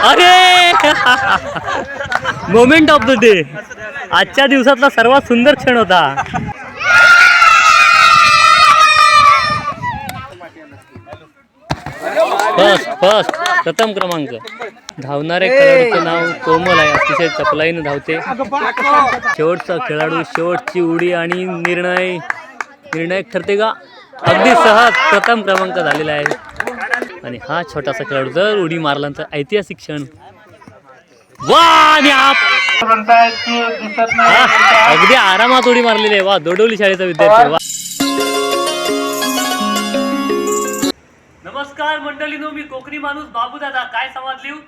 अरे moment of the day, आजच्या दिवसातला सर्वात सुंदर क्षण होता. फर्स्ट प्रथम क्रमांक धावणारे खेळाडूचं नाव कोमल आहे. अतिशय चपलाईनं धावते. शेवटचा खेळाडू, शेवटची उडी आणि निर्णायक ठरते का? अगदी सहज प्रथम क्रमांक झालेला आहे. आणि हा छोटासा खेळाडू जर उडी मारला तर ऐतिहासिक क्षण. वा, अगदी आरामात उडी मारलेली आहे. वा, दोडवली शाळेचा विद्यार्थी. वा. नमस्कार मंडळीनो, मी कोकणी माणूस बाबू दादा. काय संवाद लिहू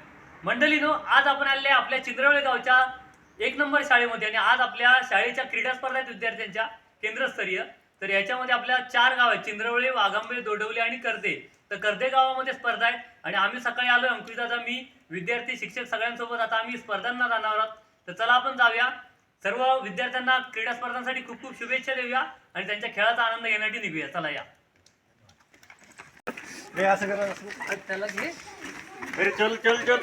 मंडळीनो, आज आपण आले आपल्या चिंद्रवळे गावच्या 1 नंबर शाळेमध्ये. आणि आज आपल्या शाळेच्या क्रीडा स्पर्धा आहेत विद्यार्थ्यांच्या केंद्रस्तरीय. तर याच्यामध्ये आपल्या 4 गाव आहेत, चिंद्रवळे, वाघांबे, दोडवली आणि कर्दे. तर कर्दे गावामध्ये स्पर्धा आहे. आणि आम्ही सकाळी आलोय, अंकुश दादा, मी, विद्यार्थी, शिक्षक सगळ्यांसोबत. आता आम्ही स्पर्धांना जाणार आहोत. तर चला आपण जाऊया. सर्व विद्यार्थ्यांना क्रीडा स्पर्धांसाठी खूप खूप शुभेच्छा देऊया आणि त्यांच्या खेळाचा आनंद घेण्यासाठी निघूया. चला या. असं करा, त्याला घे. अरे चल चल चल.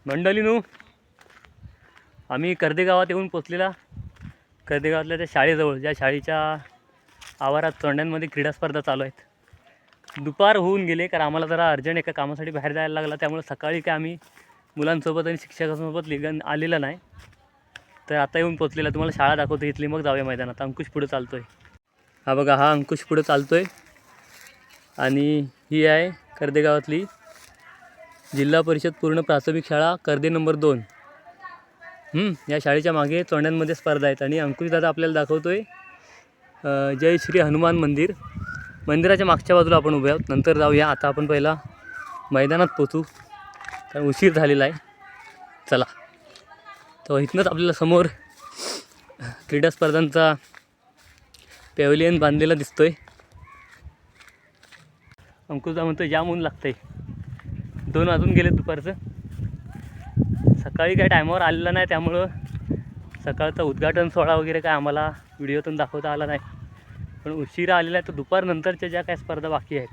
मंडळीनो, आम्ही कर्दे गावात येऊन पोचलेला. कर्दे गावातल्या त्या शाळेजवळ, ज्या शाळेच्या आवारात चोंड्यांमध्ये क्रीडा स्पर्धा चालू आहेत. दुपार होऊन गेले, कारण आम्हाला जरा अर्जंट एका कामासाठी बाहेर जायला लागला. त्यामुळे सकाळी काय आम्ही मुलांसोबत आणि शिक्षकांसोबत आलेला नाही. तर आता येऊन पोचलेला. तुम्हाला शाळा दाखवतो इथली, मग जाऊया मैदानात. अंकुश पुढे चालतोय. हा बघा, हा अंकुश पुढे चालतोय. आणि ही आहे कर्दे गावातली जिल्हा परिषद पूर्ण प्राथमिक शाळा कर्दे नंबर 2. या शाळेच्या मागे चोंड्यांमध्ये स्पर्धा आहेत. आणि अंकुश दादा आपल्याला दाखवतोय जय श्री हनुमान मंदिर. मंदिराच्या मागच्या बाजूला आपण उभे आहोत. नंतर जाऊया. आता आपण पहिला मैदानात पोचू, कारण उशीर झालेला आहे. चला. तर इथनंच आपल्याला समोर क्रीडा स्पर्धांचा पॅव्हलियन बांधलेला दिसतोय. अंकुशदा म्हणतोय जाम ऊन लागतंय. 2 वाजून गेले दुपारचं. सकाळी काय टायमावर आलेला नाही, त्यामुळं सकाळचा उद्घाटन सोहळा वगैरे काय आम्हाला व्हिडिओतून दाखवता आला नाही. पण उशिरा आलेला आहे. तर दुपारनंतरच्या ज्या काय स्पर्धा बाकी आहेत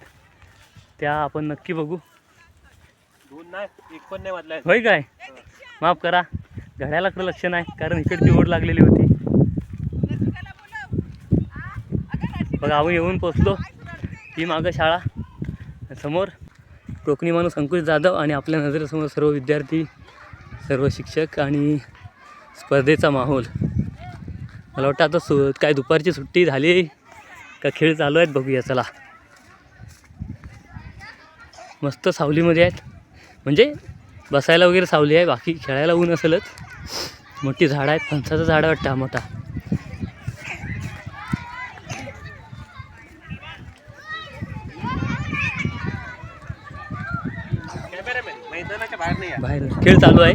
त्या आपण नक्की बघू. 2 नाही, 1 पण नाही वाजलाय. होय काय? माफ करा, घड्याळाकडे लक्ष नाही, कारण इकडची ओढ लागलेली होती. बघा, आम्ही येऊन पोचलो. ही मागं शाळा, समोर कोकणी माणूस अंकुश जाधव आणि आपल्या नजरेसमोर सर्व विद्यार्थी, सर्व शिक्षक आणि स्पर्धेचा माहोल. मला वाटतं आता काय दुपारची सुट्टी झाली का खेळ चालू आहेत, बघूया. चला. मस्त सावलीमध्ये आहेत, म्हणजे बसायला वगैरे सावली आहे, बाकी खेळायला ऊन असेलच. मोठी झाडं आहेत, फणसाचं झाड वाटतं हा मोठा. बाहेर खेळ चालू आहे.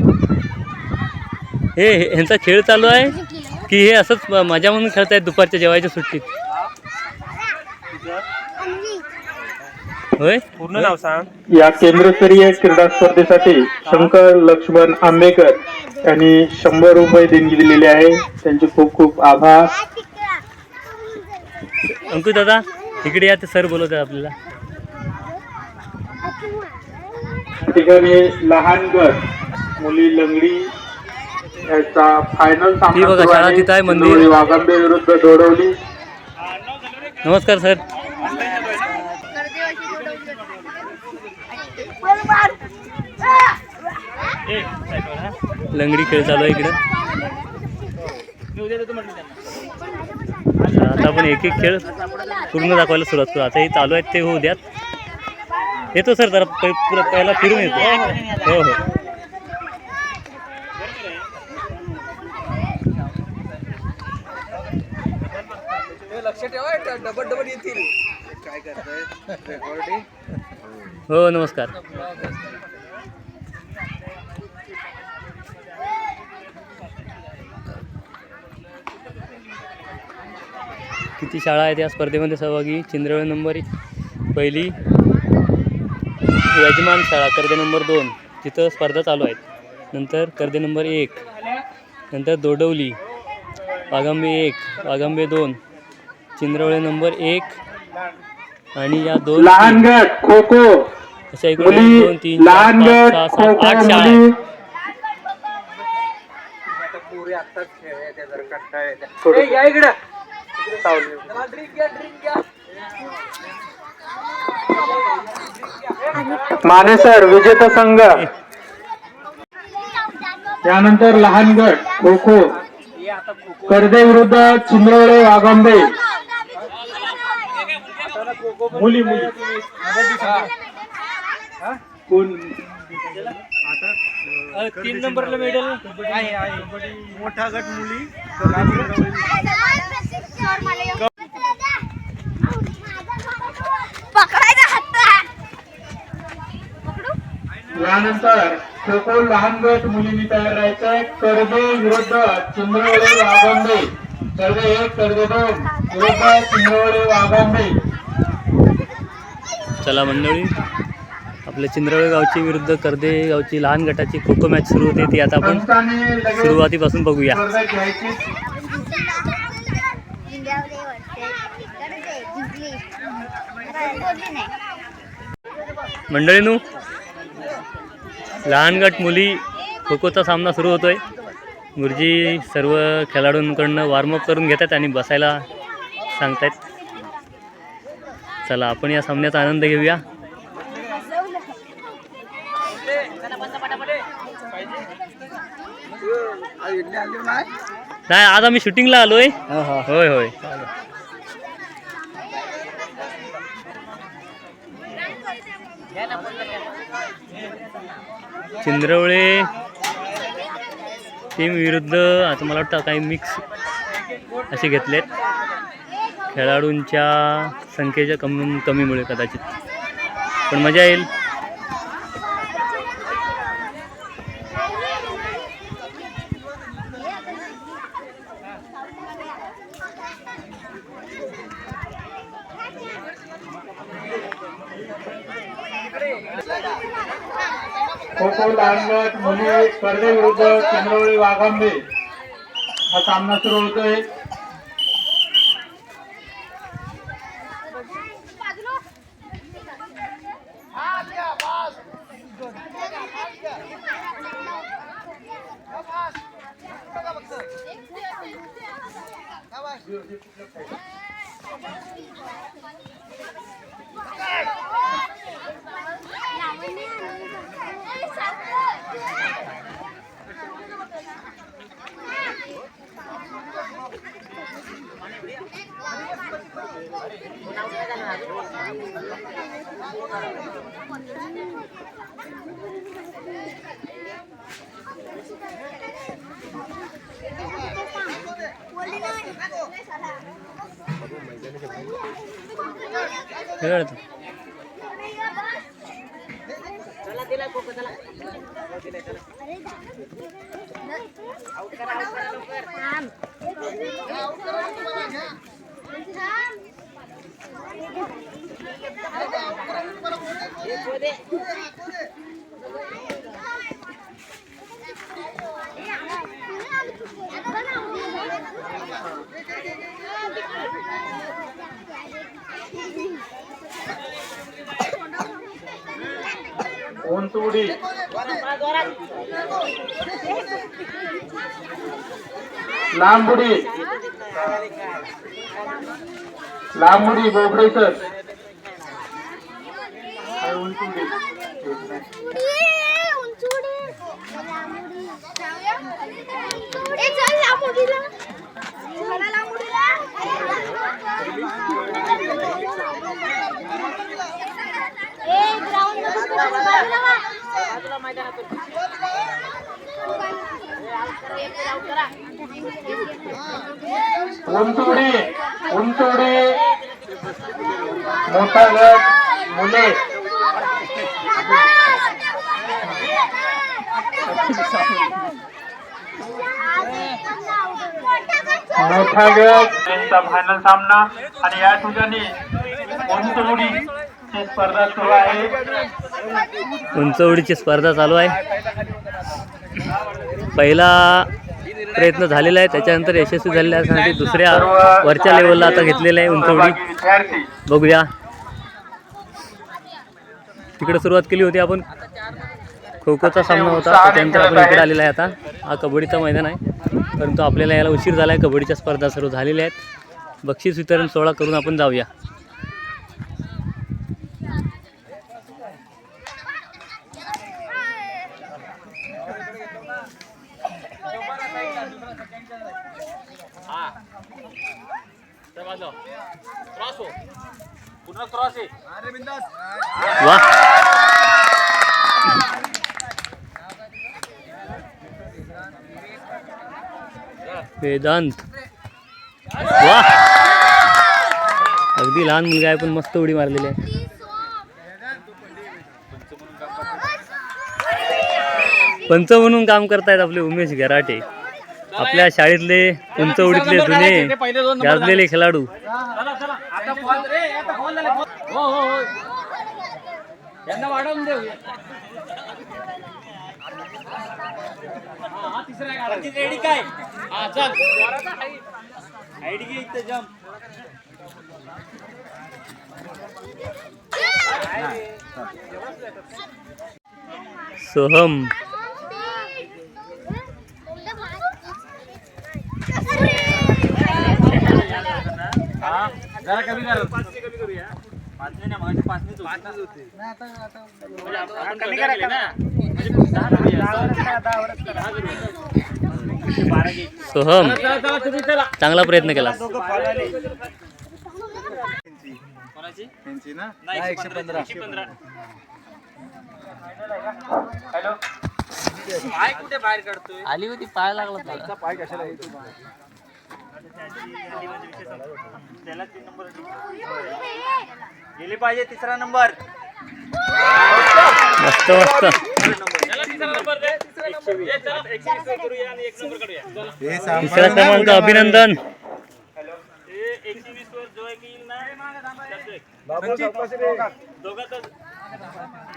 हे ह्यांचा खेळ चालू आहे की हे असंच मजा म्हणून खेळतायत दुपारच्या जेवायच्या सुट्टीत? होय, पूर्ण नाव सांग. या केंद्रस्तरीय क्रीडा स्पर्धेसाठी शंकर लक्ष्मण आंबेकर यांनी 100 रुपये देणगी दिलेली आहे. त्यांचे खूप खूप आभार. अंकुश दादा इकडे या, ते सर बोलवत आहे आपल्याला. ठिकाणी लहान गट मुली लंगडी याचा फायनल सामना बघा, शाळा तिथं आहे, मंदिर. वाघांबे विरुद्ध दोडवली. नमस्कार सर. लंगडी खेळ चालू आहे इकडे. आता आपण एक खेळ पूर्ण दाखवायला सुरुवात करू. आता हे चालू आहेत ते होऊ द्यात. येतो सर, जरा पहिला फिरून येतो. हो हो. लक्ष ठेवा, डबल येतील. काय करताय? रेकॉर्डिंग. हो, नमस्कार. किती शाळा आहेत या स्पर्धेमध्ये सहभागी? चिंद्रवळे नंबर 1 यजमान शाळा कर्दे नंबर 2, तिथं स्पर्धा चालू आहेत. नंतर कर्दे नंबर 1, नंतर दोडवली, वाघंबे 1, वाघंबे 2, चिंद्रवळे नंबर 1 आणि या 2 लहान गट खो खो अशा इकडे 1, मुली 2, 3, 4, लहान 5, गट 6, खो 7, खो 8 शाळा मुली आहेत. या इकडं मानेसर विजेता संघ. त्यानंतर लहान गट खो खो कर्दे विरुद्ध चिंद्रवळे वाघंबे. मुली मुली कोण 3 नंबरला मेडल आहे. मोठा गट मुली यानंतर खो खो लहान गट मुलींनी तयार राहायचंय. कर्दे विरुद्ध चिंद्रवळे वाघंबे. कर्दे 1 कर्दे 2 विरुद्ध चिंद्रवळे वाघंबे. चला मंडळी, आपल्या चिंद्रवळे गावची विरुद्ध कर्दे गावची लहान गटाची खो खो मॅच सुरू होते. ती आता आपण संस्थाने लगेच सुरुवातीपासून बघूया. स्पर्धा घ्यायची. मंडळींनो, लहान गट मुली खो खोचा सामना सुरू होतोय. गुरुजी सर्व खेळाडूंकडनं वॉर्मअप करून घेतात आणि बसायला सांगतायत. चला आपण या सामन्याचा आनंद घेऊया. नाही, आज आम्ही शूटिंगला आलोय. होय होय. चिंद्रवळे टीम विरुद्ध आता मला वाटतं काही मिक्स असे घेतलेत. खेळाडूंच्या संख्येच्या कमीमुळे कदाचित, पण मजा येईल. खो खो लहान गट मुली कर्दे विरुद्ध चिंद्रवळे वाघंबे हा सामना सुरू होतोय. उंचउडी लांब उडी बोबडे सर उंचउडी उंचउडी मोठा गट मुले मोठा गट त्यांचा फायनल सामना आणि या ठिकाणी उंचउडीची स्पर्धा सुरू आहे. उंचउडीची स्पर्धा चालू आहे. पहिला प्रयत्न झालेला आहे, त्याच्यानंतर यशस्वी झालेला असण्यासाठी दुसऱ्या वरच्या लेवलला आता घेतलेलं आहे उंचवडी. बघूया, तिकडे सुरुवात केली होती आपण, खो खोचा सामना होता, त्याच्यानंतर आपण इकडे आलेला आहे. आता हा कबड्डीचा मैदान आहे, परंतु आपल्याला याला उशीर झाला आहे. कबड्डीच्या स्पर्धा सर्व झालेल्या आहेत. बक्षीस वितरण सोहळा करून आपण जाऊया. वाह, वेदांत, वाह, अगदी लहान मुलगा आहे पण मस्त उडी मारलेली आहे. पंच म्हणून काम करतायत आपले उमेश गराटे, आपल्या शाळेतले उंच उडीतले जुने गाजलेले खेळाडू. सोहम, सोहम चांगला प्रयत्न केला. आली होती, पाय लागला पाय कशाला गेली पाहिजे. तिसरा नंबर, मस्त मस्त. तिसरा क्रमांक अभिनंदन.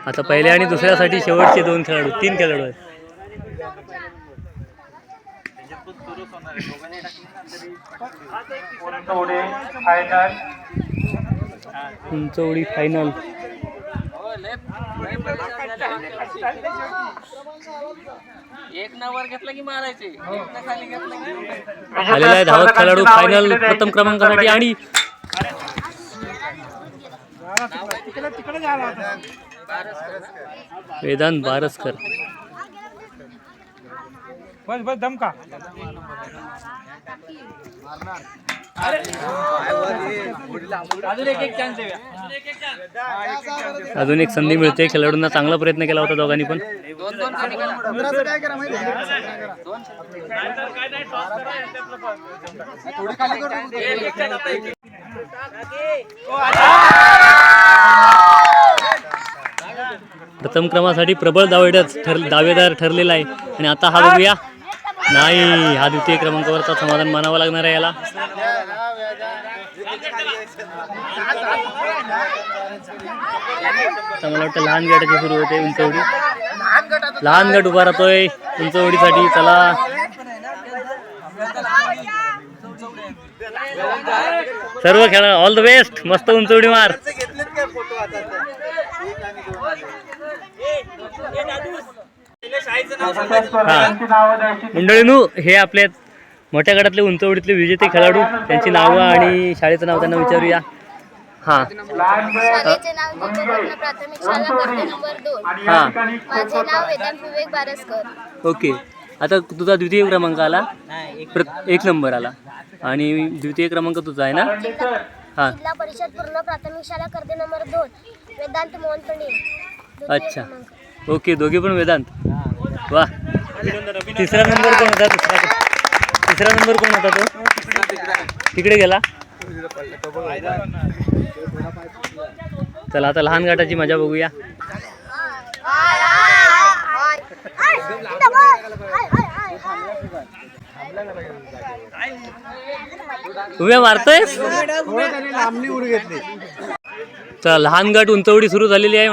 आता पहिल्या आणि दुसऱ्यासाठी शेवटचे 2 खेळाडू, 3 खेळाडू आहेत. उंचवडी फायनल. एक नंबर घेतला की मारायचे, खाली घेतला की आलेला आहे धावत खेळाडू फायनल प्रथम क्रमांकासाठी. आणि वेदांत बारसकर. बस दमका. अजून एक संधी मिळते खेळाडूंना. चांगला प्रयत्न केला होता दोघांनी पण. प्रथम क्रमासाठी प्रबळ दावेदार ठरलेला आहे. आणि आता हा बघूया, नाही, हा द्वितीय क्रमांकावरचा समाधान मानावं लागणार आहे याला. मला वाटतं लहान गटाची सुरू होते उंचवडी. लहान गट उभा राहतोय उंचवडीसाठी. चला, सर्व खेळा ऑल द बेस्ट. मस्त उंचवडी मार. मंडळींनो, हे आपल्या मोठ्या गटातले उंचवडीतले विजेते खेळाडू, त्यांची नावं आणि शाळेचं नाव त्यांना विचारूया. हां, शाळेचे नाव निचरपटना प्राथमिक शाळा कर्ते नंबर 2. हां, माझे नाव वेदांत विवेक बारसकर. ओके. आता तुझा द्वितीय क्रमांक आला, 1 नंबर आला, आणि द्वितीय क्रमांक तुझा आहे ना? हां, जिल्हा परिषद पूर्ण प्राथमिक शाळा कर्ते नंबर 2, वेदांत मोहन पंडित. अच्छा, ओके. दोघे पण वेदांत. वा. तिसरा नंबर कोण होता? तिसरा नंबर कोण होता तो? तिकडे गेला. चला, आता लहान गटाची मजा बघूया. तुम्ही मारतोयस? चला, लहान गट उंचवडी सुरू झालेली आहे.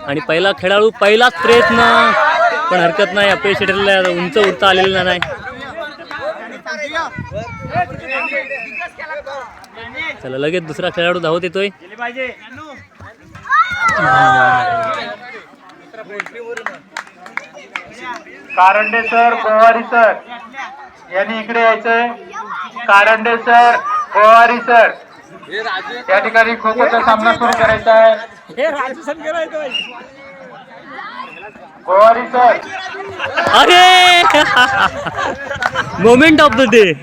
आणि पहिला खेळाडू, पहिलाच प्रयत्न. पण हरकत नाही, अपयश ठरलेलं उंच उडता आलेलं नाही. चला लगेच दुसरा खेळाडू धावत येतोय. कारंडे सर, गोवारी सर यांनी इकडे यायचंय. कारंडे सर, गोवारी सर या ठिकाणी खो खोचा सामना सुरू करायचा आहे. गोवारी सर, अरे मोमेंट ऑफ द डे,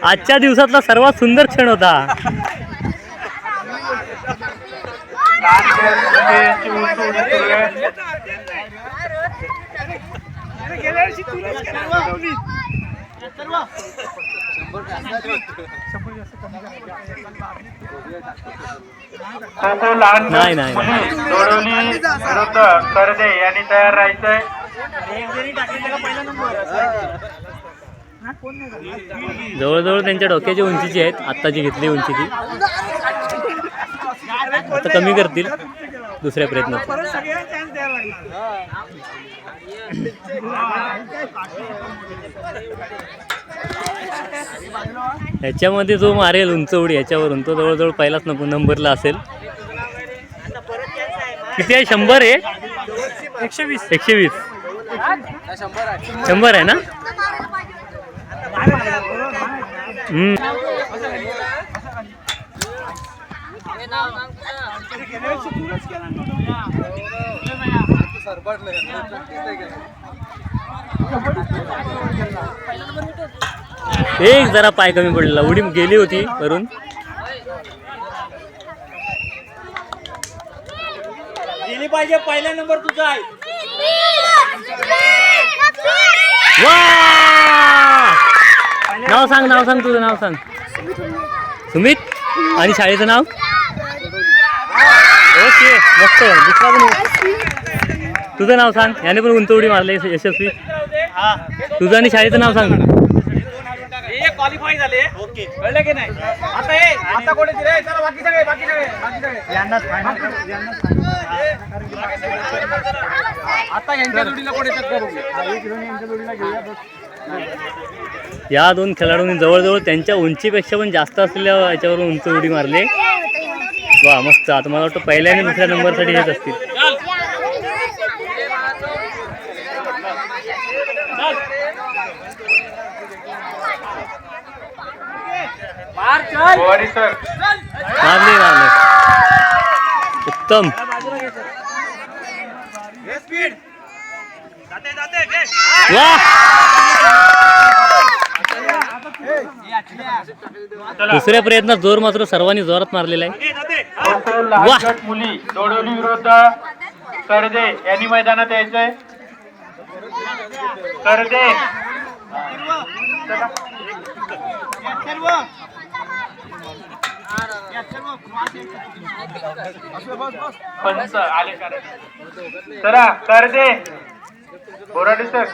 आजच्या दिवसातला सर्वात सुंदर क्षण होता. यांची उंच उडी सुरू आहे. खो खो लहान नाही, नाही. मुली दोडवली विरुद्ध करदे यांनी तयार राहायचंय. जवळजवळ त्यांच्या डोक्याची उंचीची आहेत, आत्ताची घेतली उंची ती. आता कमी करतील दुसऱ्या प्रयत्नात. ह्याच्यामध्ये जो मारेल उंच उडी ह्याच्यावरून तो जवळजवळ पहिलाच नंबरला असेल. किती आहे? 100 आहे? 120 100 आहे ना? एक जरा पाय कमी पडलेला, उडी गेली होती वरून. गेली पाहिजे, पहिला नंबर तुझा आहे. नाव सांग तुझं नाव सांग. सुमित. आणि शाळेचं नाव? ओके, मस्त. दुसरा पण तुझं नाव सांग. याने पण उंच उडी मारले यशस्वी. तुझं आणि शाळेचं नाव सांग. क्वालिफाय झाले. ओके, कळलं की नाही? आता कोणी दिले? चला बाकी सगळे आता यांच्या जोडीला कोणी करू? या दोन खेळाडूंनी जवळजवळ त्यांच्या उंचीपेक्षा पण जास्त असलेल्या याच्यावरून उंच उडी मारले. वा, मस्त. आता मला वाटतं पहिल्या आणि दुसऱ्या नंबरसाठी येत असतील. गोवारी सर, मारले. उत्तम. वा, दुसऱ्या प्रयत्नात जोर मात्र सर्वांनी जोरात मारलेला आहे. खो खो लहान गट मुली दोडवली विरुद्ध करदे यांनी मैदानात यायचंय. करदे पंच आले. सरा करदे, बोराडे सर.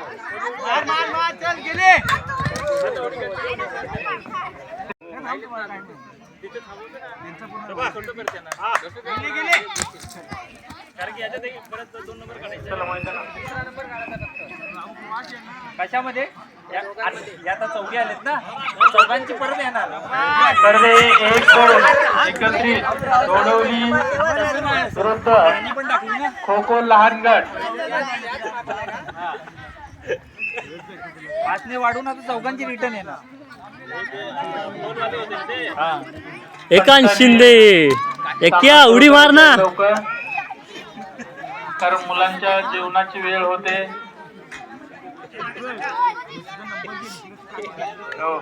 कशामध्ये आता चौघी आलेत ना, चौघांची परत येणार. करदे 1-2 एकत्रित दोडवली विरुद्ध खो खो लहान गट. पाचने वाढून आता चौघांची रिटर्न येणार. एकांश शिंदे, एक्या उडी मार ना. लवकर, कारण मुलांच्या जेवणाची वेळ होते. हो.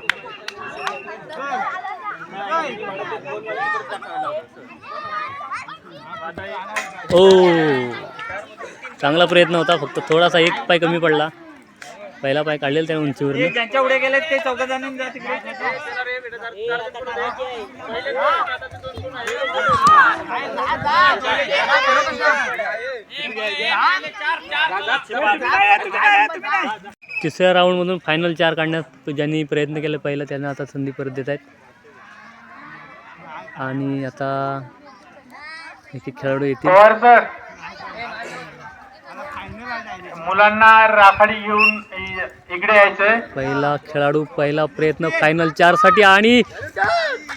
ओ, चांगला प्रयत्न होता, फक्त थोडासा एक पाय कमी पडला. पहिला पाय काढलेला त्याने उंचीवर. ज्यांच्या उड्या गेले ते चौघ जण तिकडे. तिसऱ्या राऊंडमधून फायनल 4 काढण्यात ज्यांनी प्रयत्न केले पहिला त्यांना आता संधी परत देत आहेत. आणि आता एक खेळाडू येतील. मुलांना राखाडी घेऊन इकडे यायचंय. पहिला खेळाडू, पहिला प्रयत्न फायनल 4 साठी आणि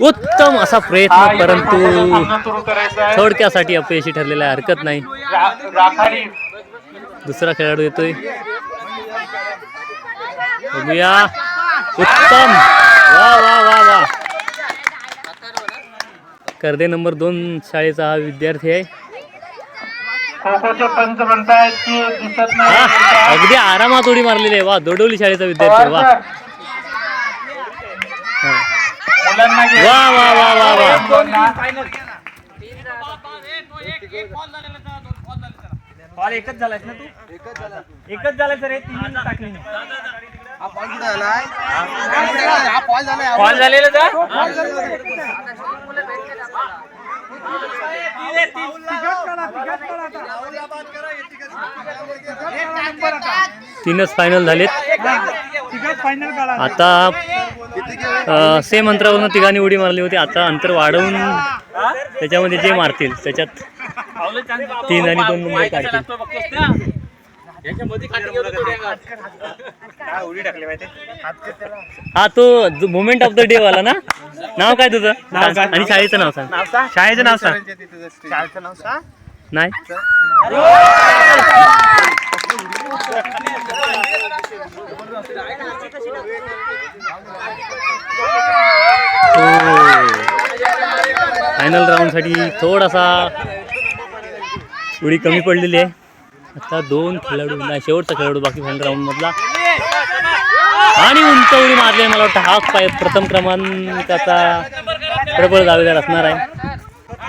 उत्तम असा प्रयत्न, परंतु सामना सुरू करायचा आहे. थोडक्यासाठी अपयशी ठरलेला आहे, हरकत नाही. राखाडी दुसरा खेळाडू येतोय, बघूया. उत्तम, वा वा वा वा. कर्दे नंबर 2 शाळेचा हा विद्यार्थी आहे. खो खोचे पंच म्हणतायत की दिसत नाही. अगदी आरामात उडी मारलेली आहे. वा, दोडोली शाळेचा विद्यार्थी. वा मुलांना घे. वा वा वा वा वा. बॉल एकच झालाय ना तू? एकच झालाय सर, हे 3 टाकली नाही. बॉल झालेला जा. 3च फायनल झालेत. आता सेम अंतरावरून तिघांनी उडी मारली होती. आता अंतर वाढवून त्याच्यामध्ये जे मारतील त्याच्यात 3 आणि 2 नंबर काढतील. हा, तो मोमेंट ऑफ द डे वाला ना. नाव काय तुझं? आणि शाळेचं नाव सांग. शाळेचं नाव सांग. नाही, फायनल राऊंड साठी थोडासा उडी कमी पडलेली आहे. आता 2 खेळाडू, शेवटचा खेळाडू बाकी फायनल राऊंड मधला, आणि उंच उडी मारली. मला वाटतं हा प्रथम क्रमांकाचा प्रबळ दावेदार असणार आहे,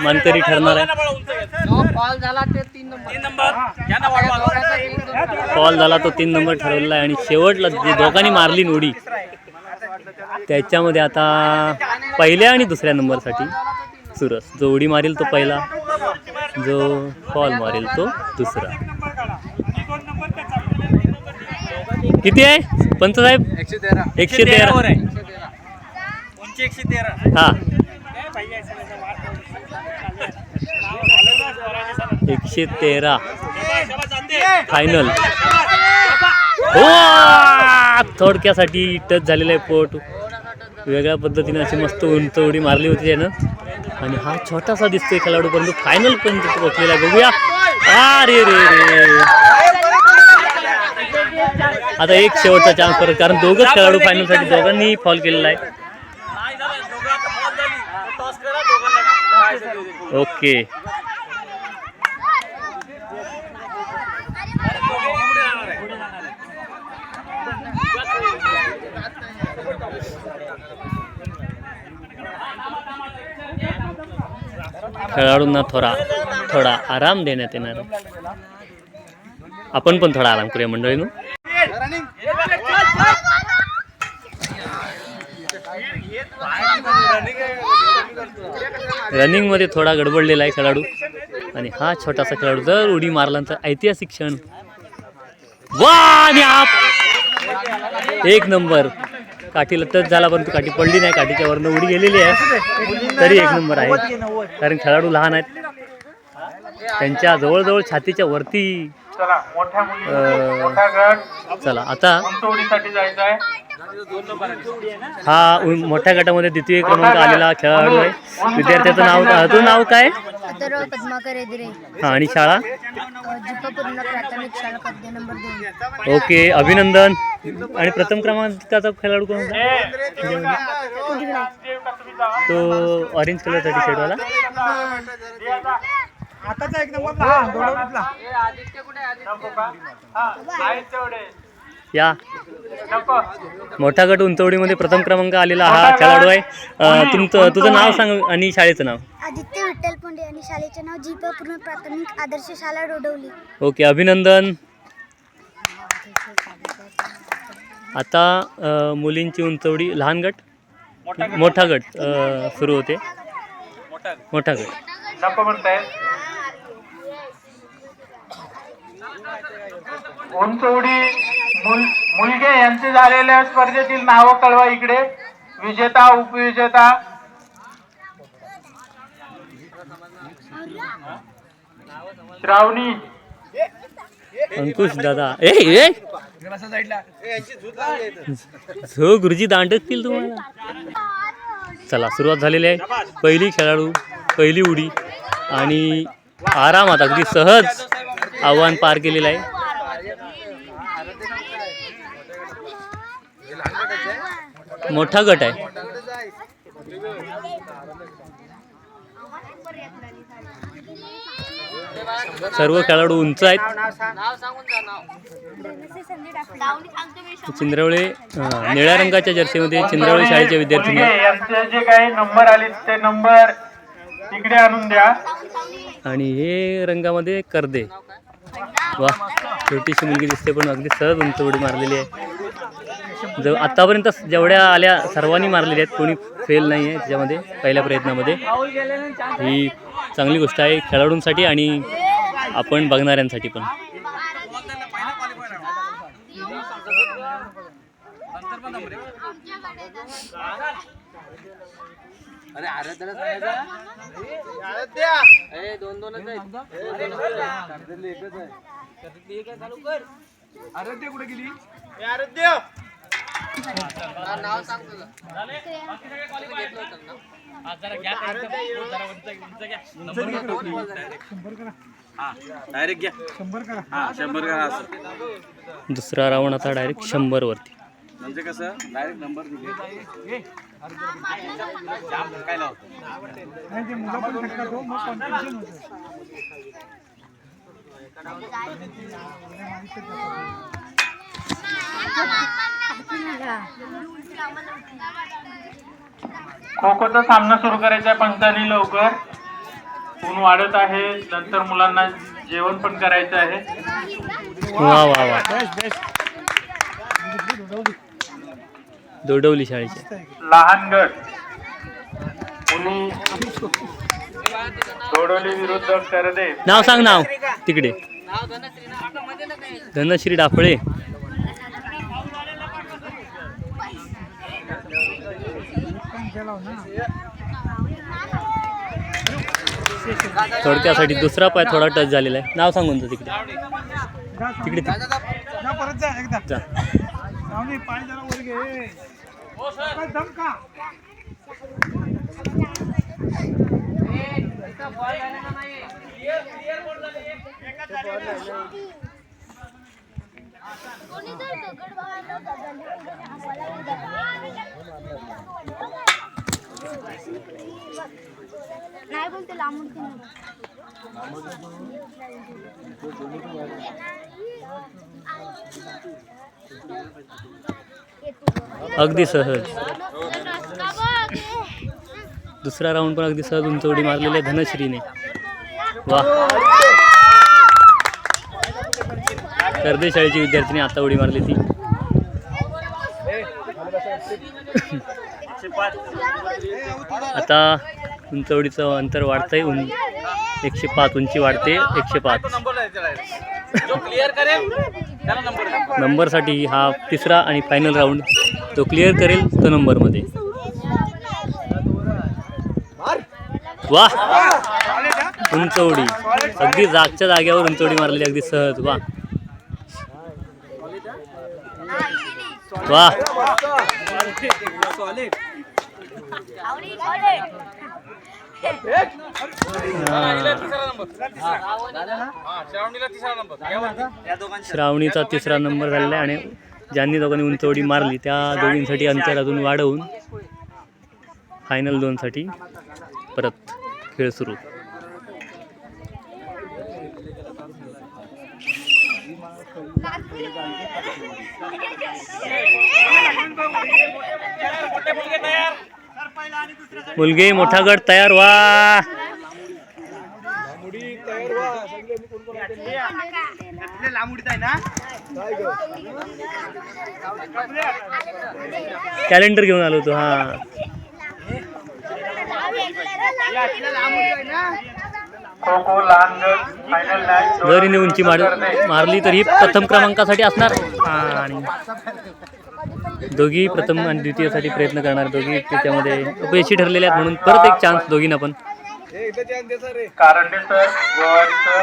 मानकरी ठरणार आहे. फॉल झाला ते 3 नंबर. फॉल झाला तो 3 नंबर ठरवलेला आहे. आणि शेवटला जे दोघांनी मारली उडी त्याच्यामध्ये आता पहिल्या आणि दुसऱ्या नंबरसाठी चुरस. जो उडी मारेल तो पहिला, जो फॉल मारेल तो दुसरा. किती आहे पंच साहेब? 113. हा, 113 फायनल. हो, थोडक्यासाठी टच झालेला आहे पोट. वेगळ्या पद्धतीने अशी मस्त उंच उडी मारली होती त्यानं. आणि हा छोटासा दिसतोय खेळाडू, परंतु फायनल पण पोहोचलेला आहे. बघूया. अरे रे रे, आता एक शेवटचा चान्स परत, कारण दोघंच खेळाडू फायनलसाठी दोघांनी फॉल केलेला आहे. ओके, खेळाडूंना थोडा आराम देण्यात येणार आहे. आपण पण थोडा आराम करूया मंडळीनं. रनिंग मध्ये थोडा गडबडलेला आहे खेळाडू. आणि हा छोटासा खेळाडू जर उडी मारला तर ऐतिहासिक क्षण. वा, एक नंबर. काठीला टच झाला परंतु काठी पडली नाही. काठीच्या वरनं उडी गेलेली आहे, तरी 1 नंबर आहे. कारण खेळाडू लहान आहेत, त्यांच्या जवळजवळ छातीच्या वरती. चला, मोठा गट. चला, आता उंचवडीसाठी जायचं आहे. हा मोठ्या गटामध्ये द्वितीय क्रमांक आलेला खेळाडू आहे. विद्यार्थ्याचं नाव, तुझं नाव काय? अथर्व पद्माकर एदिरे, हा, आणि शाळा? जिपापूर्ण प्राथमिक शाळा कर्दे नंबर 2. ओके, अभिनंदन. आणि प्रथम क्रमांकाचा खेळाडू कोण होता? तो ऑरेंज कलरचा टी शर्ट वाला. आताचा 1 नंबर. हा, दोडवलीतला. या मोठा गट उंचवडीमध्ये प्रथम क्रमांक आलेला हा खेळाडू आहे. तुझं नाव सांग आणि शाळेचं नाव. आदित्य विठ्ठल पुंडे आणि शाळेचे नाव जिपापूर्ण प्राथमिक आदर्श शाळा डोडवली. ओके, अभिनंदन. आता मुलींची उंचवडी, लहान गट, मोठा गट सुरू होते. मोठा गट नको म्हणताय. उंचवडी मुलगे यांचे झालेल्या स्पर्धेतील नावं कळवा इकडे. विजेता, उपविजेता. श्रावणी, अंकुश दादा ए ए झो गुरुजी दांडकतील तुम्हाला. चला सुरुवात झालेली आहे. पहिली खेळाडू पहिली उडी आणि आरामात अगदी सहज आव्हान पार केलेलं आहे. मोठा गट आहे. सर्व खेळाडू उंच आहेत. नाव सांगून जा नाव. चिंद्रवळे निळ्या रंगाच्या जर्सीमध्ये चिंद्रवळे शाळेच्या विद्यार्थी यांचे जे काही नंबर आले ते नंबर तिकडे आणून द्या. आणि हे रंगामध्ये करदे. वा छोटीशी मुलगी दिसते पण अगदी सहज उंच उडी मारलेली आहे. आतापर्यंत जेवढ्या आल्या सर्वांनी मारलेल्या आहेत. कोणी फेल नाही आहे त्याच्यामध्ये पहिल्या प्रयत्नामध्ये. ही चांगली गोष्ट आहे खेळाडूंसाठी आणि आपण बघणाऱ्यांसाठी पण. अरे आराध्याला दोन दोनच आहेत. आराध्य कुठे गेली? नाव सांग तुझं. डायरेक्ट घ्या 100 करा. दुसरा राऊंड आता डायरेक्ट 100 वरती. म्हणजे कसं डायरेक्ट नंबर दिले काय लावतो. खो खोचा सामना सुरू करायचा आहे पंचांनी लवकर. ऊन वाढत आहे. नंतर मुलांना जेवण पण करायचं आहे. वा वा वा दोडवली शाळेचे लहान गट मुली दोडोली विरुद्ध करदे. नाव सांग नाव तिकडे. नाव धनश्री ना मध्ये ना काही. धनश्री डाफळे. थोडक्यासाठी दुसरा पाय थोडा टच झालेला आहे. नाव सांगून तो तिकडे तिकडे परत जा एकदा जा. पाय जरा वर घे. दम का नाही बोलते लांबून अगदी सहज. दुसरा राऊंड पण अगदी सहज उंच उडी मारलेली आहे धनश्रीने. वा करदे शाळेची विद्यार्थिनी आता उडी मारली ती. आता उंच उडीचं अंतर वाढतंय. 105 उंची वाढते. 105 जो क्लिअर करेल त्याला नंबर. नंबरसाठी हा तिसरा आणि फायनल राऊंड. तो क्लिअर करेल तो नंबरमध्ये. वा उंच उडी अगदी जागच्या जाग्यावर उंच उडी मारलेली अगदी सहज. वा वा श्रावणीचा तिसरा नंबर झालेला आहे. आणि ज्यांनी दोघांनी उंच उडी मारली त्या दोघींसाठी अंतर अजून वाढवून फायनल 2 साठी परत खेळ सुरू. मुलगे मोठा गट तयार व्हा. कॅलेंडर घेऊन आलो होतो. हा खो खो लहान गट फायनल मॅच. जर हिने उंची मारली तर ही प्रथम क्रमांकासाठी असणार. आणि दोघी प्रथम आणि द्वितीयसाठी प्रयत्न करणार. दोघी त्याच्यामध्ये अपयशी ठरलेले आहेत म्हणून परत एक चान्स दोघींना पण. कारंडे सर गोवारी सर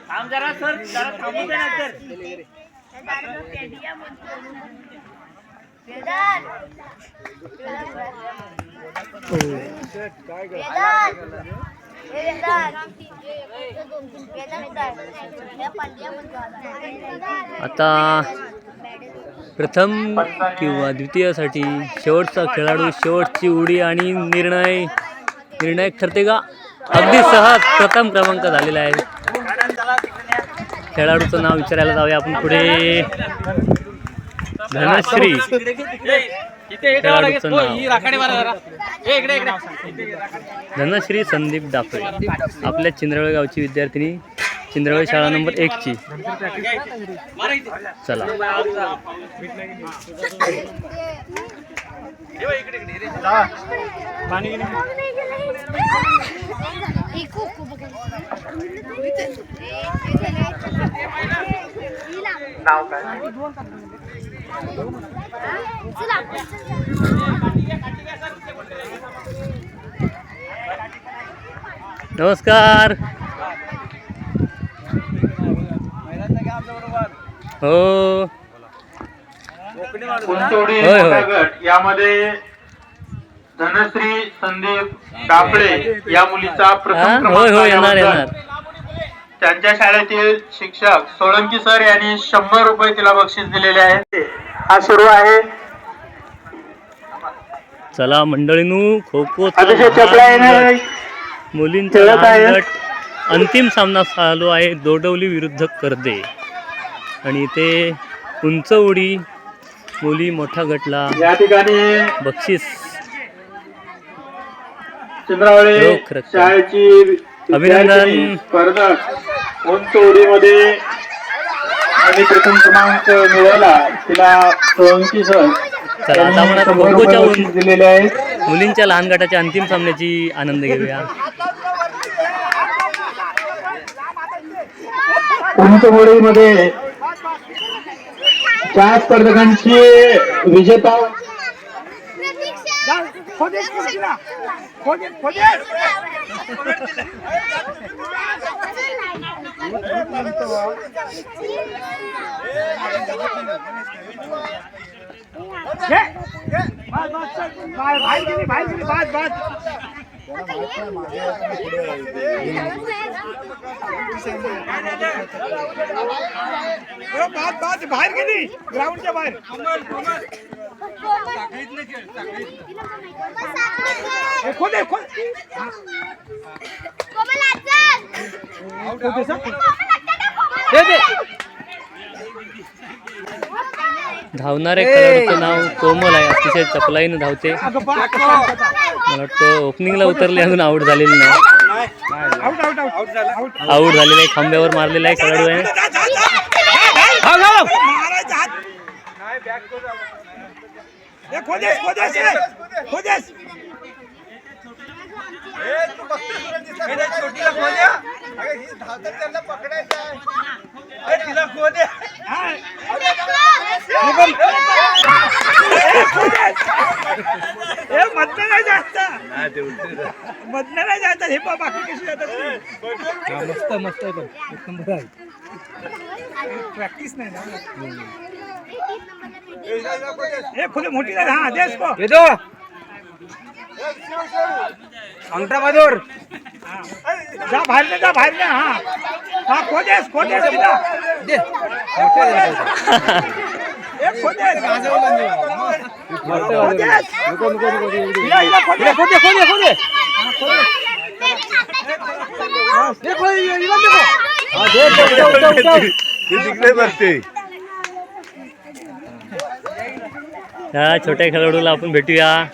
थांब जरा सर, जरा थांबू दे ना सर. आता प्रथम किंवा द्वितीयसाठी शेवटचा खेळाडू, शेवटची उडी आणि निर्णायक ठरते का? अगदी सहज प्रथम क्रमांक झालेला आहे. खेळाडूचं नाव विचारायला जाऊया आपण पुढे. धनश्री खेळाडूचं नाव धनश्री संदीप डाफळे, आपल्या चिंद्रवळ गावची विद्यार्थिनी, चिंद्रवळ शाळा नंबर 1 ची. चला नमस्कार. हो उंचवडी होय, होय. मोठा गट यामध्ये धनश्री संदीप डाफळे या मुलीचा हा? प्रथम होय होय येणार क्रमांक येणार. त्यांच्या शाळेतील शिक्षक सोळंकी सर यांनी 100 रुपये तिला बक्षीस दिलेले आहेत. हा सुरू आहे. चला मंडळीनू, खो खो अतिशय चपला येणार मुलींचा खेळत आहे. लहान गट अंतिम सामना चालू आहे, दोडवली विरुद्ध कर्दे. आणि इथे उंच उडी मुली मोठा गटला या ठिकाणी बक्षीस चंद्रावळे रोख रक्कम. शाळेची अभिनंदन. स्पर्धक उंच उडीमध्ये आणि प्रथम क्रमांक मिळवला तिला सोळंकी सर चला आता यांनी आपण 100 खो रुपये खोच्या बक्षीस दिलेले आहेत. मुलींच्या लहान गटाच्या अंतिम सामन्याची आनंद घेऊया. उंच उडीमध्ये 4 स्पर्धकांची विजेता बाहेर गेली ग्राउंडच्या बाहेर. धावणाऱ्या खेळाडूचं नाव कोमल आहे, अतिशय चपलाईनं धावते. मला वाटतं ओपनिंगला उतरले, अजून आऊट झालेली नाही. आऊट झालेला आहे, खांब्यावर मारलेला आहे खेळाडू आहे. मधनं नाही जातात हे बाकी कशी जातात. मस्त मस्त प्रॅक्टिस नाही ना. हे खुले मोठी झाली. हा देश को येतो अंगठा बाजूर जा बाहेर जा बाहेर. हा हा खोदेस ह्या छोट्या खेळाडूला आपण भेटूया.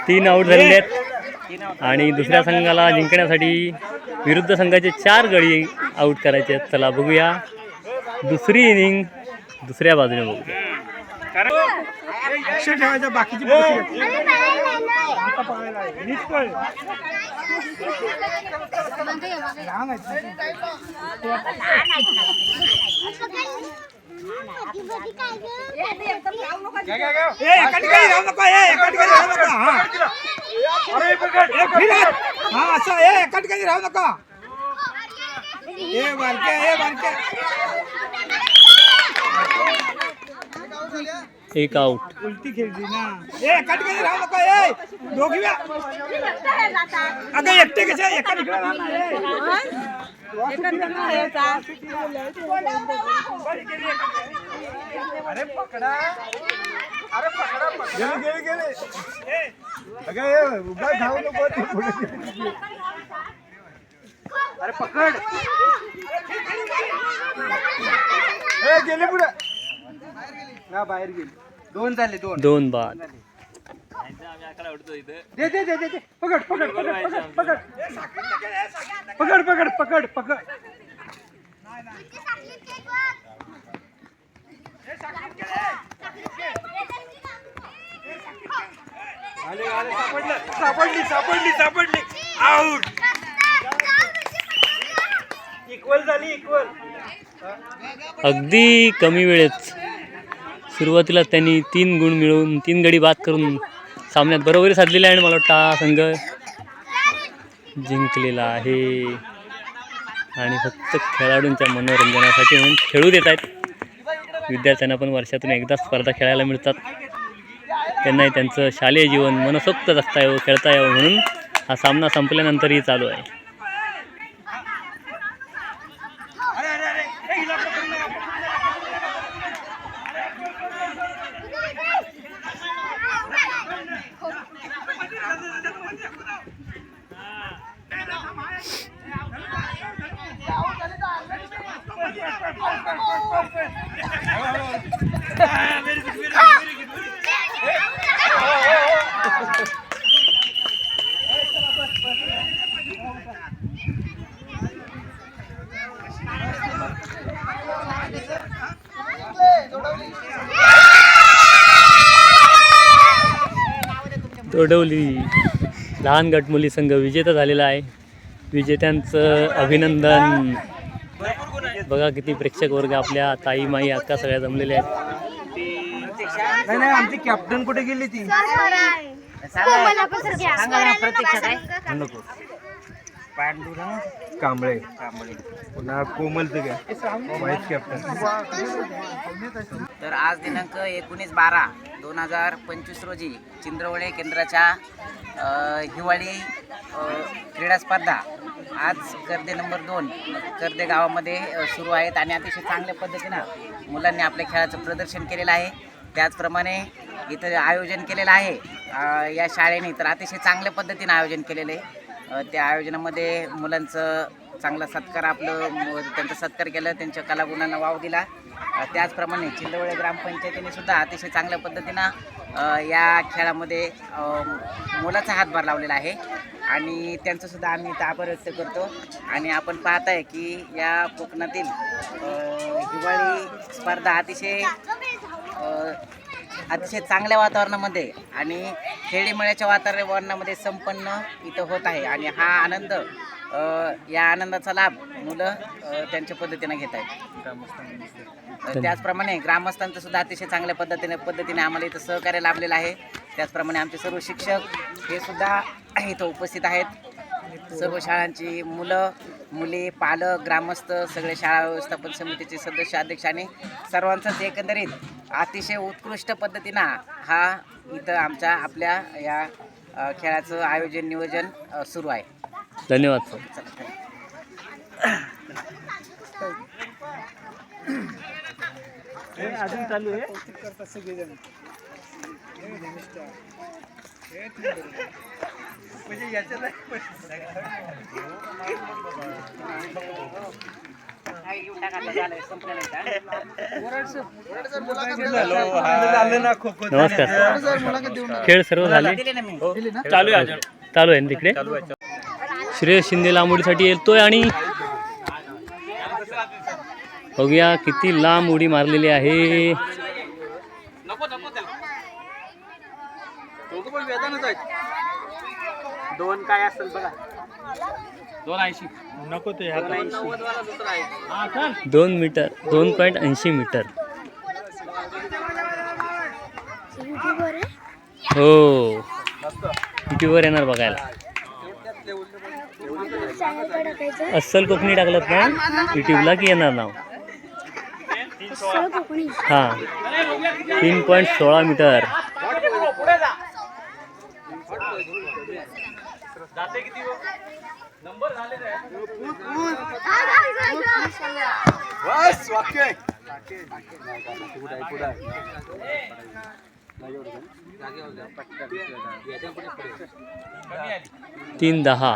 तीन आऊट झालेले आहेत आणि दुसऱ्या संघाला जिंकण्यासाठी विरुद्ध संघाचे 4 गडी आऊट करायचे आहेत. चला बघूया दुसरी इनिंग दुसऱ्या बाजूने बघूया. ठेवायचं बाकीची राहू नका एक आउट. उलटी खेळली ना कटकरी राहू नका दोघी अगं एकटे कशा एका ठिकाणी अरे पकडा अरे पकडा गेले गेले अगं उभा धावू नको अरे पकड गेले पुढे ना बाहेर गेले दोन झाले दोन बाद. दे दे दे दे पकड पकड पकड पकड पकड पकड पकड पकड सापडली सापडली सापडली आउट इक्वल झाली इक्वल. अगदी कमी वेळेत सुरुवातीला त्यांनी 3 गुण मिळवून 3 गडी बाद करून सामन्यात बरोबरी साधलेली आहे आणि मला वाटतं हा संघ जिंकलेला आहे. आणि फक्त खेळाडूंच्या मनोरंजनासाठी म्हणून खेळू देत आहेत. विद्यार्थ्यांना पण वर्षातून एकदा स्पर्धा खेळायला मिळतात. त्यांनाही त्यांचं शालेय जीवन मनसोक्त जगता यावं खेळता यावं म्हणून हा सामना संपल्यानंतरही चालू आहे. तोडवली. लहान गट मुली संघ विजेता झालेला आहे. विजेत्यांचं अभिनंदन. बघा किती प्रेक्षक वर्ग आपल्या ताई माई अक्का सगळ्या जमलेल्या आहेत. नाही नाही आमची कॅप्टन कुठे गेली ती कांबळे पुन्हा कोमलचं घ्या वाईस कॅप्टन. तर आज दिनांक 19/12/2025 रोजी चिंद्रवळे केंद्राच्या हिवाळी क्रीडा स्पर्धा आज कर्दे नंबर 2 कर्दे गावामध्ये सुरू आहेत आणि अतिशय चांगल्या पद्धतीनं मुलांनी आपल्या खेळाचं प्रदर्शन केलेलं आहे. त्याचप्रमाणे इथं आयोजन केलेलं आहे या शाळेने तर अतिशय चांगल्या पद्धतीनं आयोजन केलेलं आहे. त्या आयोजनामध्ये मुलांचं चांगला सत्कार त्यांचा सत्कार केला, त्यांच्या कलागुणांना वाव दिला. त्याचप्रमाणे चिंदवळे ग्रामपंचायतीने सुद्धा अतिशय चांगल्या पद्धतीनं या खेळामध्ये मोलाचा हातभार लावलेला आहे आणि त्यांचंसुद्धा आम्ही इथं आभार व्यक्त करतो. आणि आपण पाहत आहे की या कोकणातील हिवाळी स्पर्धा अतिशय चांगल्या वातावरणामध्ये आणि खेळीमेळ्याच्या वातावरणामध्ये संपन्न इथं होत आहे आणि हा आनंद या आनंदाचा लाभ मुलं त्यांच्या पद्धतीने घेत आहेत. त्याचप्रमाणे ग्रामस्थांचं सुद्धा अतिशय चांगल्या पद्धतीने आम्हाला इथं सहकार्य लाभलेलं आहे. त्याचप्रमाणे आमचे सर्व शिक्षक हे सुद्धा इथं उपस्थित आहेत. सर्व शाळांची मुलं मुली पालक ग्रामस्थ सगळे शाळा व्यवस्थापन समितीचे सदस्य अध्यक्ष आणि सर्वांचंच एकंदरीत अतिशय उत्कृष्ट पद्धतीनं हा इथं आपल्या या खेळाचं आयोजन नियोजन सुरू आहे. धन्यवाद सर. अजून चालू आहे म्हणजे याच्यात नमस्कार. खेळ सर्व झाले. चालू आहे ना तिकडे. श्रेयस शिंदे लांब उडीसाठी येतोय आणि बघूया किती लांब उडी मारलेली आहे. दोघं पण वेदानच आहेत. 2 काय असेल बघा. 280 नको ते 90 वाला दुसरा आहे. 2 मीटर 2.80 मीटर. युट्यूबवर आहे. हो युट्यूबवर येणार बघायला. चॅनलकडे टाकायचं अस्सल कोकणी टाकलं ना युट्यूबला की येणार नाव. सरळ कोकणी. हां 3.16 मीटर. पुढे जा. जाते किती हो? नंबर झाले नाही. बस वाक्य. 3.10.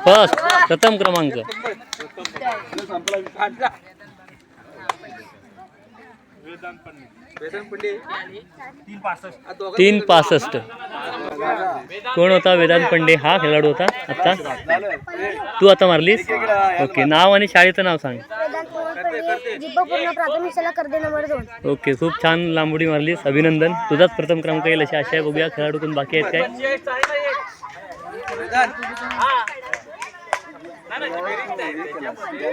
फर्स्ट प्रथम क्रमांक. वेदन पंडे 3.65. कोण होता? वेदांत पंडे हा खेळाडू होता. आता तू आता मारलीस. ओके नाव आणि शाळेचं नाव सांग. वेदांत मोहन पंडे, जिब्बापूर्ण प्राथमिक शाळा कर्दे नंबर 2. ओके खूप छान लांबुडी मारलीस. अभिनंदन. तुझाच प्रथम क्रमांक येईल अशी आशा आहे. बघूया खेळाडू कोण बाकी आहेत काय. 45 आहे ना एक. वेदन हा नाही नाही बेरिंग आहे त्याच्यामध्ये.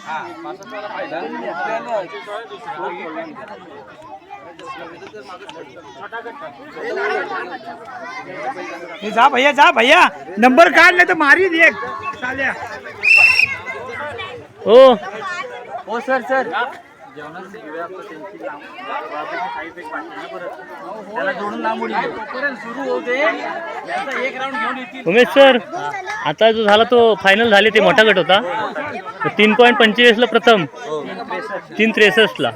हा 65 वाला फायदा. जा भैया नंबर काढ नाही तर मारी एक चाल्या. हो सर त्याला जोडून लांबून सुरू होते. एक राऊंड घेऊन येतील. उमेश सर आता जो झाला तो फायनल झाले ते मोठा गट होता. 3.45 ला प्रथम 3.63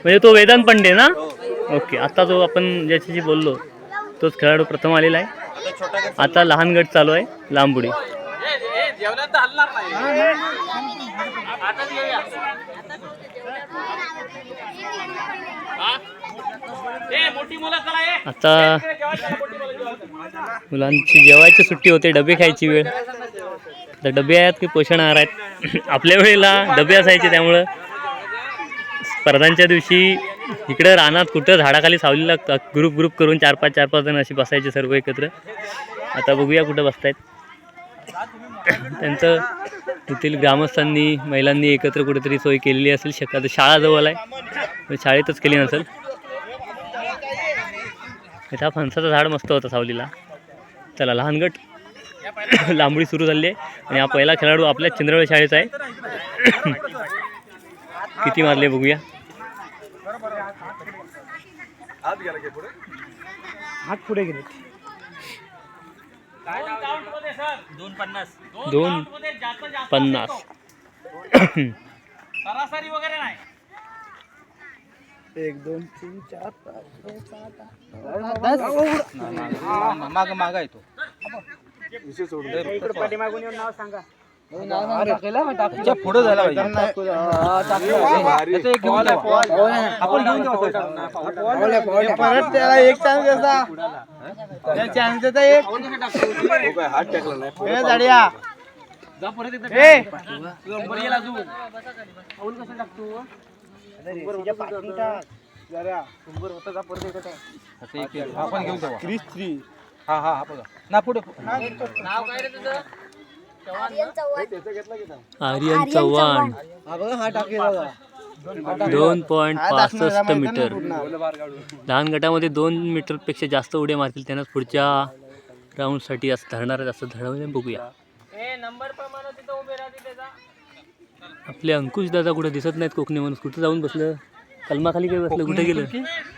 म्हणजे तो वेदांत पंडे ना. ओके आता जो आपण ज्याच्याशी बोललो तोच खेळाडू प्रथम आलेला आहे. आता लहान गट चालू आहे लांबुडी. जेवल्यात तर हलणार नाही. आता येऊया. मोठी मुलं चला ये. आता मुलांची जेवायची सुट्टी होते. डबे खायची वेळ. तर डबे आहेत की पोषण आहार आहेत. आपल्या वेळेला डबे असायचे त्यामुळं स्पर्धांच्या दिवशी इकडं रानात कुठं झाडाखाली सावलीला ग्रुप करून 4-5 जण अशी बसायचे सर्व एकत्र. आता बघूया कुठं बसतायत. त्यांचं तेथील ग्रामस्थांनी महिलांनी एकत्र कुठेतरी सोय केलेली असेल. शक्यतो शाळा जवळ आहे शाळेतच केली नसेल. इथं फणसाचं झाड मस्त होतं सावलीला. चला लहान गट लांबडी सुरू झाली आहे आणि हा पहिला खेळाडू आपल्या चंद्रवळ शाळेचा आहे. किती मारले बघूया. हात पुढे गेले. 2.50. सरासरी वगैरे नाही. 1 2 3 4 5 6 7 8 माग येतो. इकडे पाठीमागून येऊन नाव सांगा. पुढे झाला आपण परत त्याला एक चान्स द्यायचा. चान्स देता एक हात टाकला नाही. जाडिया जा परत एकदा. नंबर गेला तू. पाऊल कसं टाकतो? आपण घेऊन जाऊ. 3 हा हा बघा ना पुढे. नाव काय रे तुझं? आर्यन चव्हाण. 2.65 मीटर. लहान गटामध्ये 2 मीटरपेक्षा जास्त उड्या मारतील त्यांनाच पुढच्या राऊंडसाठी असं धरणार असं धडवलं. बघूया. नंबर प्रमाणे तिथं उभे राहते त्याचा. आपले अंकुश दादा कुठे दिसत नाहीत. कोकणी माणूस कुठं जाऊन बसलं. कलमाखाली काय बसलं. कुठे गेलं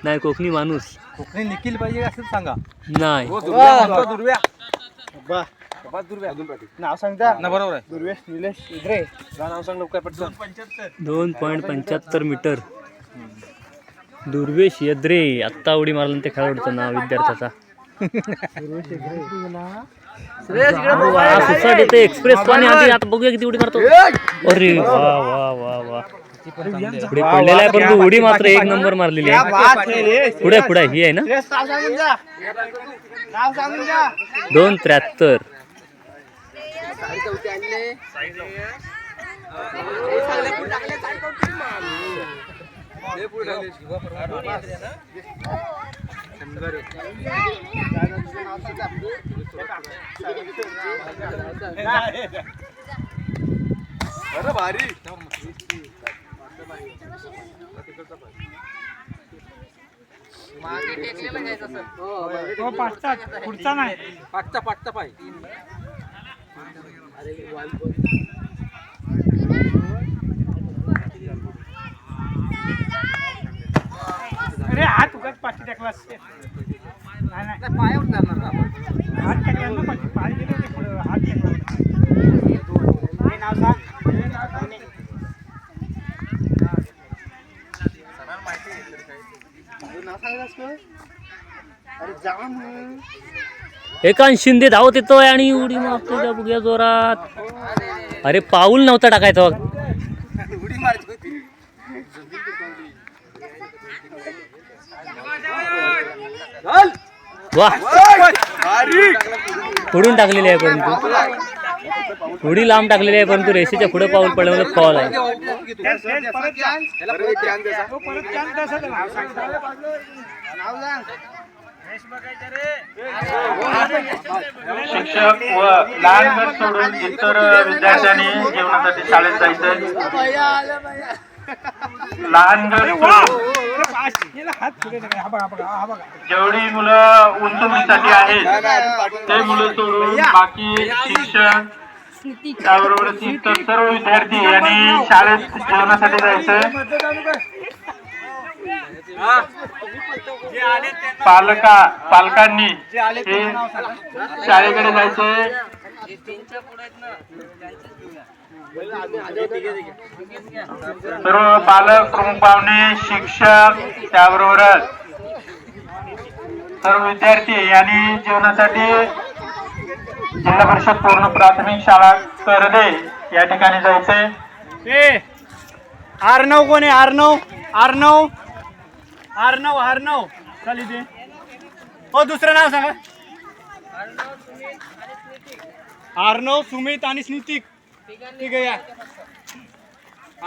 नाही. कोकणी माणूस कोकणी निखिल पाहिजे असं सांगा. नाही. नाव सांगता ना. बरोबर आहे. दुर्वेश निलेश इद्रे नाव सांग लवकर पटकन. 2.75 मीटर. दुर्वेश यद्रे. आत्ता उडी मारलं ते खेळाडूचं नाव विद्यार्थ्याचा. सुसाट येते एक्सप्रेस पाणी आधी. आता बघूया किती उडी मारतो. अरे वा वा वा वा. पुढे पडलेला आहे पण तू उडी मात्र 1 नंबर मारलेली आहे. पुढे ही आहे ना. 2.73. पुढचा नाही पाठचा पाय अरे हात उगाच पाठी टाकला नाही पायावर जाणार हात टाकला ना पाठी पाय गेले ते पुढे हात टाकला नाव सांग एकांश शिंदे धावत येतोय आणि उडी मारतोय त्या बुग्या जोरात. अरे पाऊल नव्हता टाकायचं बघ. वा उडून टाकलेली आहे परंतु उडी लांब टाकलेली आहे परंतु रेषेच्या पुढे पाऊल पडल्यामुळे फॉल आहे. शिक्षक व लहान गट सोडून इतर विद्यार्थ्यांनी जेवणासाठी शाळेत जायचं. लहान गट जेवढी मुलं उंच उंचीसाठी आहेत ते मुलं सोडून बाकी शिक्षक त्याबरोबर इतर सर्व विद्यार्थी यांनी शाळेत जेवणासाठी जायचं. पालकांनी हे शाळेकडे जायचंय. सर्व पालक प्रमुख पाहुणे शिक्षक त्याबरोबरच सर्व विद्यार्थी यांनी जेवणासाठी जिल्हा परिषद पूर्ण प्राथमिक शाळा करदे या ठिकाणी जायचंय. आर्नव कोण आहे? आर्नव चाल इथे. हो दुसरं नाव सांगा. आर्नव, सुमित आणि स्नितिक. ठीक आहे या.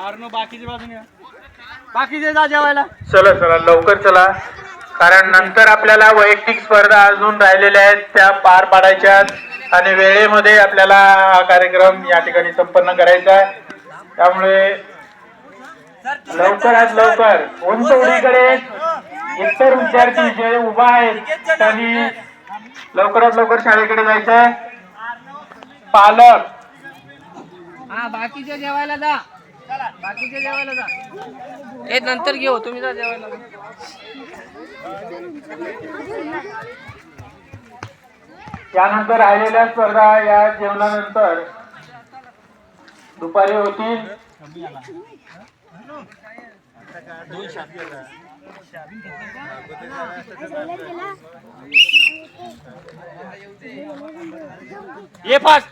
आर्नव बाकीच्या बाजूने या. बाकीचे जा जेवायला. चला लवकर चला, कारण नंतर आपल्याला वैयक्तिक स्पर्धा अजून राहिलेल्या आहेत त्या पार पाडायच्या आणि वेळेमध्ये आपल्याला हा कार्यक्रम या ठिकाणी संपन्न करायचा आहे. त्यामुळे लवकरात लवकर उंच उडीकडे इतर विद्यार्थी जे उभा आहेत त्यांनी लवकरात लवकर शाळेकडे जायचंय. पालक बाकीचे जेवायला जा. हे नंतर घेऊ, तुम्ही जा जेवायला. त्यानंतर राहिलेल्या स्पर्धा या जेवणानंतर दुपारी होतील. ये फास्ट.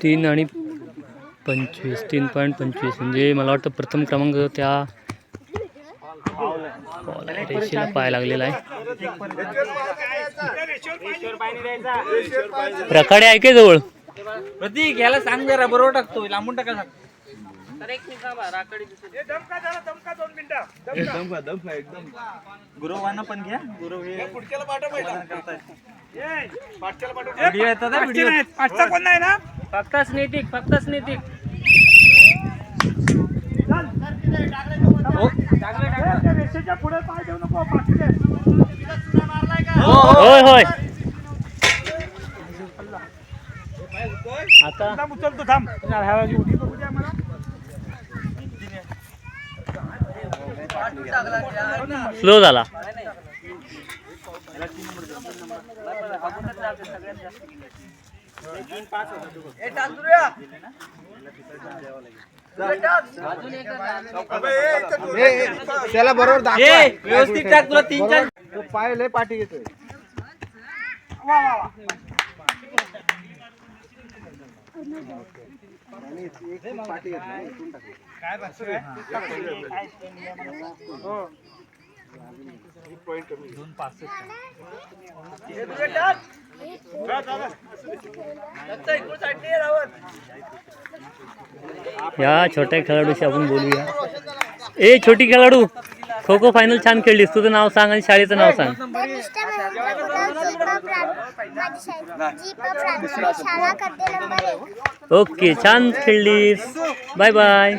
तीन आणि 25 3.25 म्हणजे मला वाटतं प्रथम क्रमांक त्या रेषेला पाय लागलेला आहे. प्रखाडे ऐके जवळ प्रतीक याला सांग जरा, बरोबर टाकतो. लांबून टाका सांग. गुरुवांना पण घ्या. गुरु हे कोण नाही ना. फक्त स्नेतिक रेषेच्या पुढे पाय देऊ नको. होय आता उचलतो थांब. स्लो झाला. त्याला बरोबर व्यवस्थित टाक. तुला 3-4 पाय लय पाठी घेतोय. या छोट्या खेळाडूशी आपण बोलूया. ए छोटी खेळाडू, खो खो फायनल छान खेळलीस. तुझं नाव सांग आणि शाळेचं नाव सांग. शाळा करते नंबर 1. ओके, छान खेळलीस. Bye bye.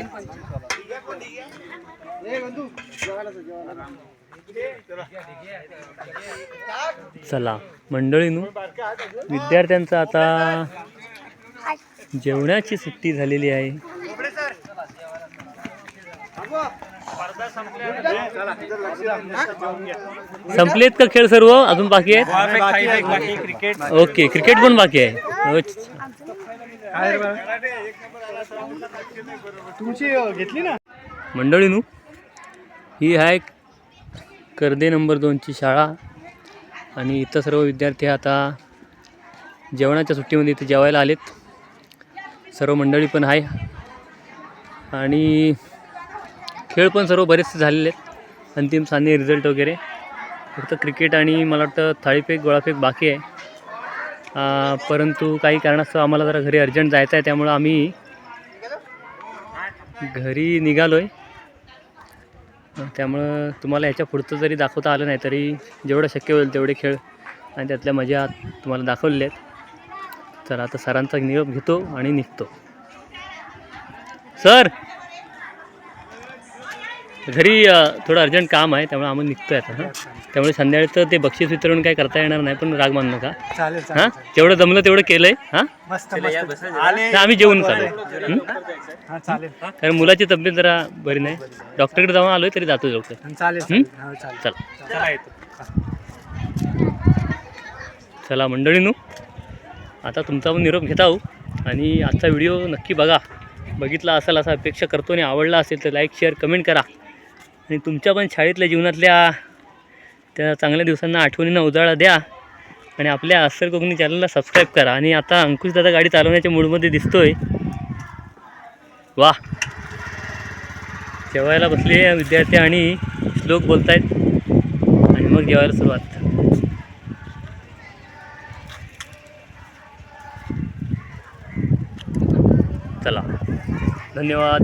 चला मंडळींनो, विद्यार्थ्यांचं आता जेवणाची सुट्टी झालेली आहे. संपलेत का खेळ सर्व? अजून बाकी आहेत? ओके, क्रिकेट पण बाकी आहे. तुमची घेतली ना मंडळींनो, ही आहे कर्दे नंबर 2ची शाळा आणि इथं सर्व विद्यार्थी आता जेवणाच्या सुट्टीमध्ये इथे जेवायला आलेत. सर्व मंडळी पण आहे आणि खेळ पण सर्व बरेचसे झालेले आहेत. अंतिम सामने रिझल्ट वगैरे, फक्त क्रिकेट आणि मला वाटतं थाळीफेक गोळाफेक बाकी आहे. परंतु काही कारणास्तव आम्हाला जरा घरी अर्जंट जायचं आहे, त्यामुळं आम्ही घरी निघालो आहे. त्यामुळं तुम्हाला ह्याच्या पुढचं जरी दाखवता आलं नाही तरी जेवढं शक्य होईल तेवढे खेळ आणि त्यातल्या मजा तुम्हाला दाखवलेले आहेत. तर आता सरांचा निरोप घेतो आणि निघतो. सर, घरी थोडं अर्जंट काम आहे, त्यामुळे आम्ही निघतो आहे आता. त्यामुळे संध्याकाळचं ते बक्षीस वितरण काही करता येणार नाही, पण राग मानू नका. हां, जेवढं जमलं तेवढं केलं आहे. हां, आम्ही जेवून चालू. कारण मुलाची तब्येत जरा बरी नाही, डॉक्टरकडे जाऊन आलो तरी जातो लवकर. चला मंडळींनो, आता तुमचा पण निरोप घेत आहो आणि आजचा व्हिडिओ नक्की बघा. बघितला असाल असं अपेक्षा करतो आणि आवडला असेल तर लाईक शेअर कमेंट करा आणि तुमच्या पण शाळेतल्या जीवनातल्या त्या चांगल्या दिवसांना आठवणींना उजाळा द्या आणि आपल्या अस्सल कोकणी चॅनलला सबस्क्राईब करा. आणि आता अंकुशदादा गाडी चालवण्याच्या मूडमध्ये दिसतोय. वा, जेवायला बसले विद्यार्थी आणि श्लोक बोलत आहेत आणि मग जेवायला सुरुवात. चला, धन्यवाद.